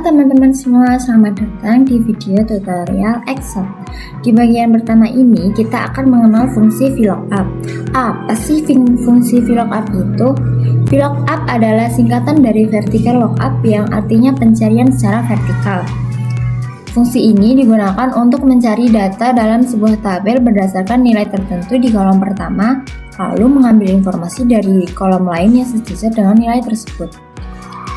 Halo teman-teman semua, selamat datang di video tutorial Excel. Di bagian pertama ini kita akan mengenal fungsi VLOOKUP. Apa sih fungsi VLOOKUP itu? VLOOKUP adalah singkatan dari vertical lookup yang artinya pencarian secara vertikal. Fungsi ini digunakan untuk mencari data dalam sebuah tabel berdasarkan nilai tertentu di kolom pertama, lalu mengambil informasi dari kolom lain yang sesuai dengan nilai tersebut.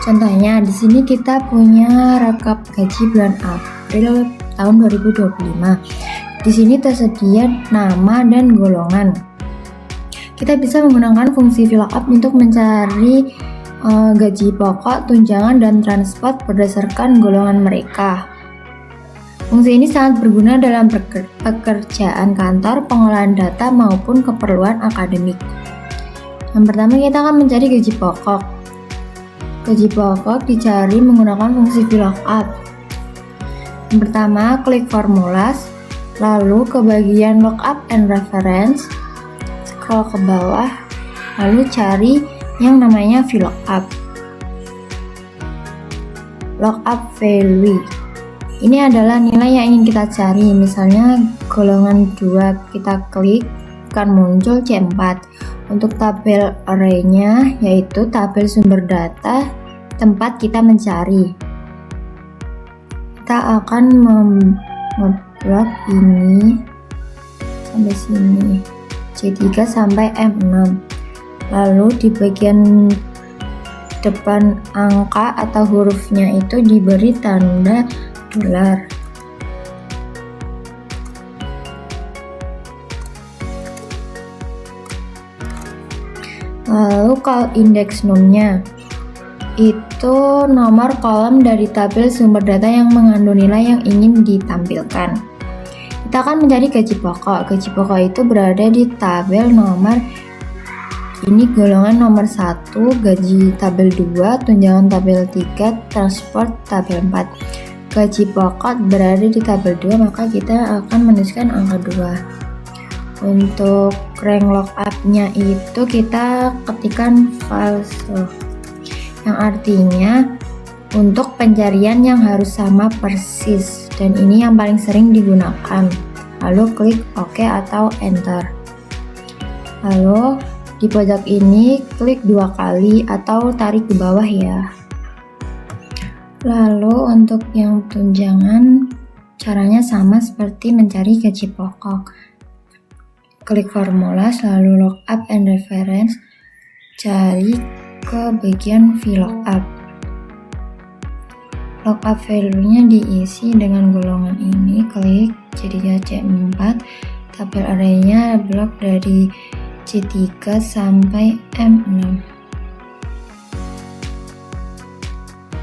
Contohnya, di sini kita punya rekap gaji bulan April tahun 2025. Di sini tersedia nama dan golongan. Kita bisa menggunakan fungsi VLOOKUP untuk mencari gaji pokok, tunjangan, dan transport berdasarkan golongan mereka. Fungsi ini sangat berguna dalam pekerjaan kantor, pengolahan data, maupun keperluan akademik. Yang pertama, kita akan mencari gaji pokok. Gaji pokok dicari menggunakan fungsi VLOOKUP. Yang pertama, klik formulas, lalu ke bagian lookup and reference, scroll ke bawah, lalu cari yang namanya VLOOKUP. Lookup value. Ini adalah nilai yang ingin kita cari. Misalnya golongan 2 kita klik, akan muncul C4. Untuk tabel array-nya yaitu tabel sumber data tempat kita mencari. Kita akan ngeblok ini sampai sini, C3 sampai M6. Lalu di bagian depan angka atau hurufnya itu diberi tanda dolar. Lalu call index num-nya itu nomor kolom dari tabel sumber data yang mengandung nilai yang ingin ditampilkan. Kita akan mencari gaji pokok. Gaji pokok itu berada di tabel nomor ini, golongan nomor 1, gaji tabel 2, tunjangan tabel 3, transport tabel 4. Gaji pokok berada di tabel 2, maka kita akan menuliskan angka 2. Untuk rank lookup-nya itu kita ketikkan false, yang artinya untuk pencarian yang harus sama persis, dan ini yang paling sering digunakan. Lalu klik OK atau Enter. Lalu di pojok ini klik 2 kali atau tarik ke bawah ya. Lalu untuk yang tunjangan caranya sama seperti mencari gaji pokok. Klik formulas, lalu lookup and reference, cari ke bagian VLOOKUP. Lookup value-nya diisi dengan golongan ini, klik jadinya C4, tabel array-nya blok dari C3 sampai M6.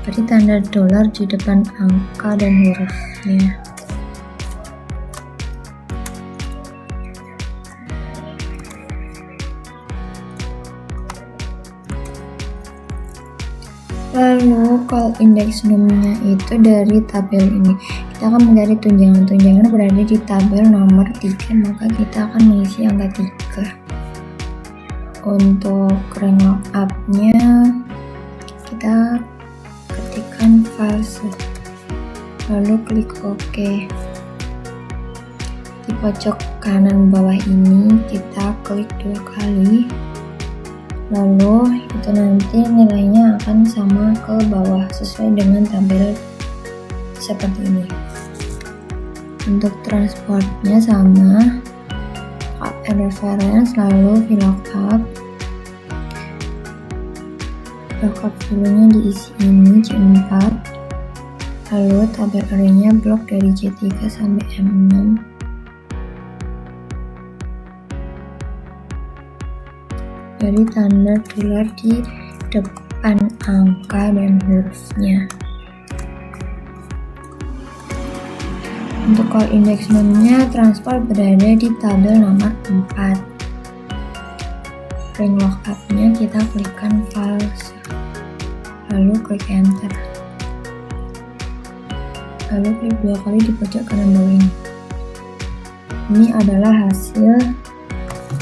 Beri tanda dolar di depan angka dan hurufnya. Lalu call index num-nya itu dari tabel ini. Kita akan mencari tunjangan berada di tabel nomor 3, maka kita akan mengisi angka 3. Untuk rank lookup-nya kita ketikkan false, lalu klik OK. Di pojok kanan bawah ini kita klik 2 kali, lalu itu nanti nilainya akan sama ke bawah sesuai dengan tabel seperti ini. Untuk transportnya sama, reference, lalu VLOOKUP. Lookup value-nya diisi ini C4, lalu tabel array-nya blok dari C3 sampai M6. Dari tanda dolar di depan angka dan hurufnya. Untuk call index num-nya transport berada di tabel nomor 4. Rank lookup-nya kita klikkan false, lalu klik Enter. Lalu klik 2 kali di pojok kanan bawah ini. Ini adalah hasil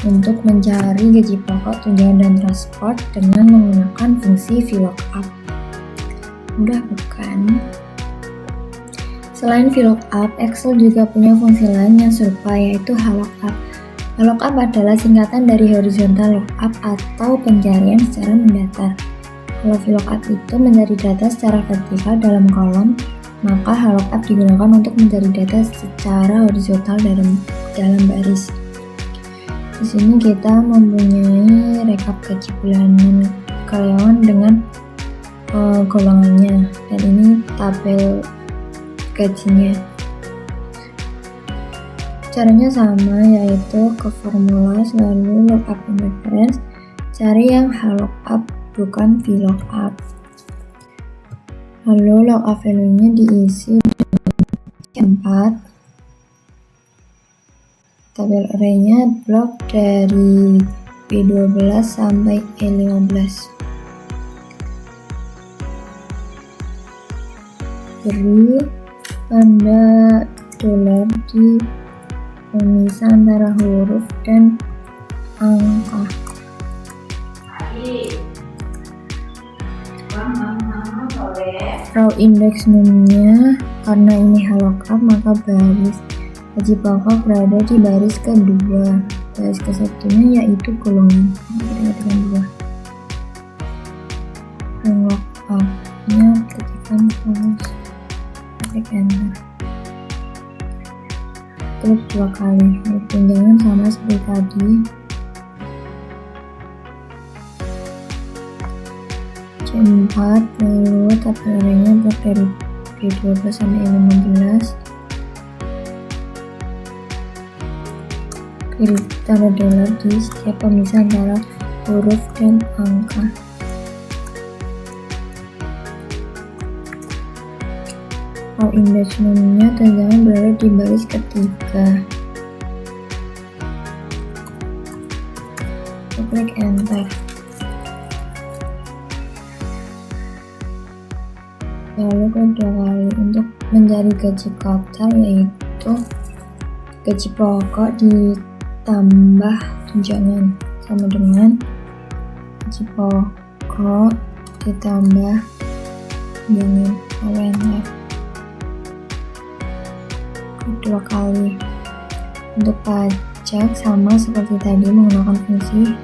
untuk mencari gaji pokok, tunjangan, dan transport dengan menggunakan fungsi VLOOKUP. Mudah bukan? Selain VLOOKUP, Excel juga punya fungsi lain yang serupa, yaitu HLOOKUP. HLOOKUP adalah singkatan dari horizontal lookup atau pencarian secara mendatar. Kalau VLOOKUP itu mencari data secara vertikal dalam kolom, maka HLOOKUP digunakan untuk mencari data secara horizontal dalam baris. Di sini kita mempunyai rekap gaji bulanan karyawan dengan golongannya, dan ini tabel gajinya. Caranya sama, yaitu ke formula lalu lookup and reference, cari yang HLOOKUP bukan VLOOKUP. Lalu lookup value-nya diisi dengan 4. Tabel array-nya blok dari B12 sampai E15. Beri tanda dolar di pemisah antara huruf dan angka. Raw index num-nya, karena ini HLOOKUP maka baris gaji pokok berada di baris kedua. Baris kesatunya yaitu golongan dengan 2. Lookup-nya ketikkan terus klik enter. Klik 2 kali. Tunjangan sama seperti tadi. C4, lalu tabel array-nya blok dari B12 sampai E15. Pilih tanda dolar di setiap pemisah antara huruf dan angka. Raw index num-nya tunjangan berada di baris ketiga. Klik enter. Lalu klik 2 kali untuk mencari gaji kotor, yaitu gaji pokok ditambah tunjangan sama dengan gaji pokok ditambah tunjangan. Lalu enter. 2 kali. Untuk pajak sama seperti tadi, menggunakan fungsi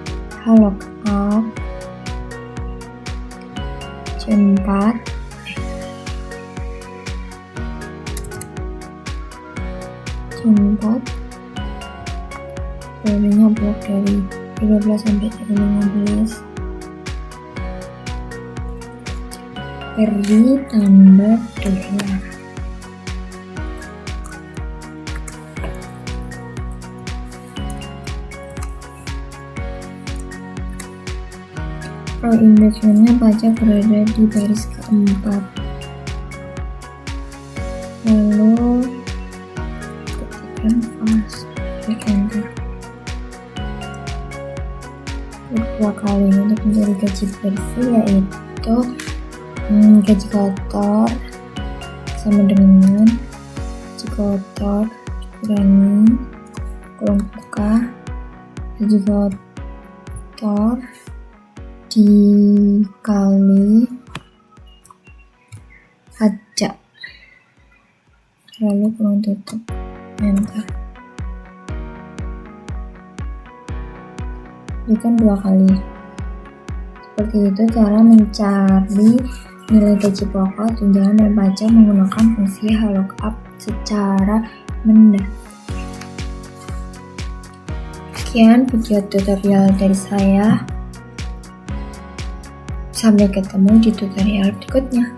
HLOOKUP C4 value-nya blok dari 12 sampai 15. Beri tanda dolar. Raw index num-nya pajak berada di baris keempat. Lalu ketikkan fast, klik enter. Klik 2 kali untuk mencari gaji bersih, yaitu gaji kotor sama dengan gaji kotor dikurangi kolom buka gaji kotor dikali pajak, lalu kurung tutup, enter. Berikan 2 kali. Seperti itu cara mencari nilai gaji pokok, tunjangan, dan pajak menggunakan fungsi HLOOKUP secara mendatar. Sekian video tutorial dari saya. Sampai ketemu di tutorial berikutnya.